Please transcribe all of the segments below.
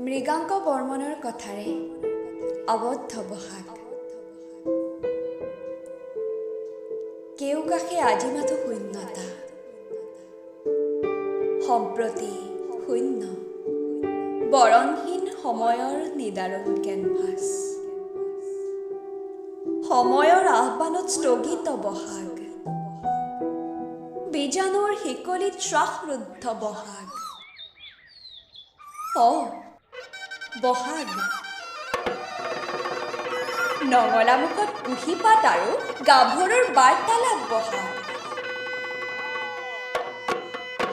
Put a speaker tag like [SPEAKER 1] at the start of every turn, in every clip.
[SPEAKER 1] মৃগাংক বৰ্মনৰ কথাৰে আবদ্ধ বহাগ। কেউকাষে আজি মাথো শূন্যতা, সম্প্ৰতি শূন্য বৰণহীন সময়ৰ নিদাৰুণ কেনভাছ। সময়ৰ আহ্বানত স্থগিত বহাগ, বীজাণুৰ শিকলিত শ্বাসৰুদ্ধ বহাগ। বহাগ নঙলামুখত কুঁহিপাত আৰু গাভৰুৰ বাৰ্তালাপ বহাগ।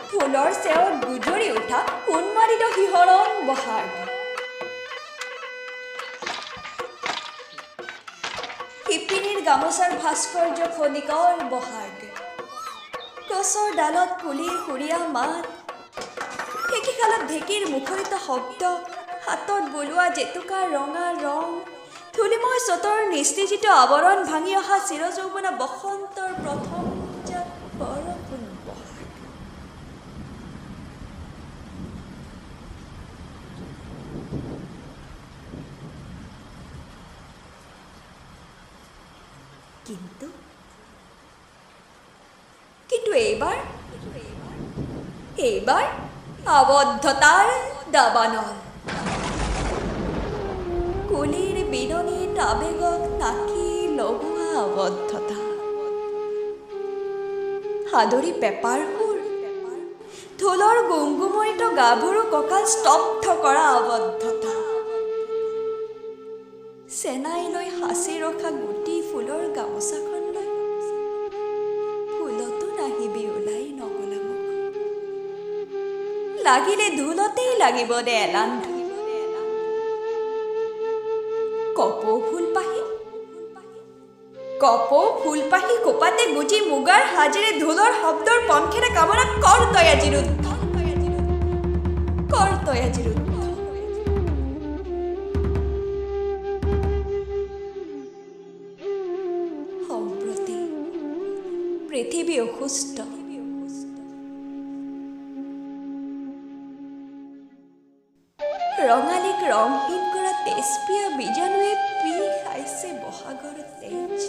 [SPEAKER 1] ফুলৰ চেৱত গুজৰি উঠা উন্মাদিত শিহৰণ বহাগ। শিপিনীৰ গামোচাৰ ভাস্কৰ্য খনিকৰ বহাগ। গছৰ ডালত কুলিৰ সুৰীয়া মাত, ঢেঁকীশালত ঢেঁকীৰ মুখৰিত শব্দ, হাতত বোলোৱা জেতুকা ৰঙা ৰং, ধূলিময় চতৰ নিস্তেজিত আৱৰণ ভাঙি অহা চিৰযৌৱনা বসন্তৰ প্ৰথম জাক বৰষুণ বহাগ। কিন্তু এইবাৰ আবদ্ধতাৰ দাবানল। কুলিৰ বিননিত আবেগক তাকি লগোৱা আবদ্ধতা। সাদৰী পেপাৰ সুৰ, ঢোলৰ গুমগুমৰিত গাভৰু কঁকাল স্তব্ধ কৰা আবদ্ধতা। চেনাই লৈ সাঁচি ৰখা গুটি ফুলৰ গামোচাখন লৈ ফুলতো নাহিবি ওলাই নগলামুখ। লাগিলে ঢোলতেই লাগিব দে এলান। কপৌ ফুলপাহি কোপাতে গুজি মুগাৰ সাজেৰে ঢোলৰ শব্দৰ পন্থেৰে কামনা কৰ তই আজি ৰুদ্ধ, কৰ তই আজি ৰুদ্ধ। সম্প্ৰতি পৃথিৱী অসুস্থ, ৰঙালীক ৰংহীন কৰা তেজপিয়া বীজাণুৱে পি খাইছে বহাগৰ তেজ।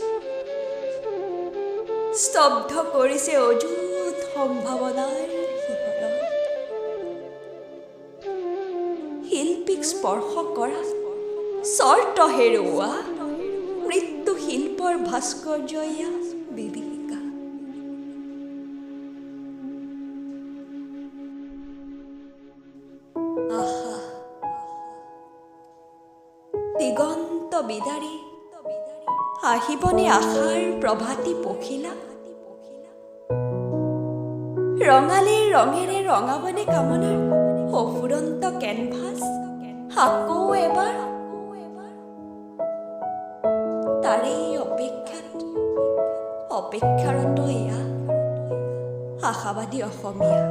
[SPEAKER 1] স্তব্ধ কৰিছে অযুত সম্ভাৱনাৰ শিহৰণ। শিল্পীক স্পৰ্শ কৰা, চৰ্ত হেৰুওৱা মৃত্যু শিল্পৰ ভাস্কৰ্যয়া বিভীষিকা। আশা দিগন্ত বিদাৰি আহিবনে আশাৰ প্ৰভাতী পখিলা। ৰঙালীৰ ৰঙেৰে ৰঙাবনে কামনাৰ অফুৰন্ত কেনভাছ। আকৌ এবাৰ তাৰেই অপেক্ষাৰত এয়া আশাবাদী অসমীয়া।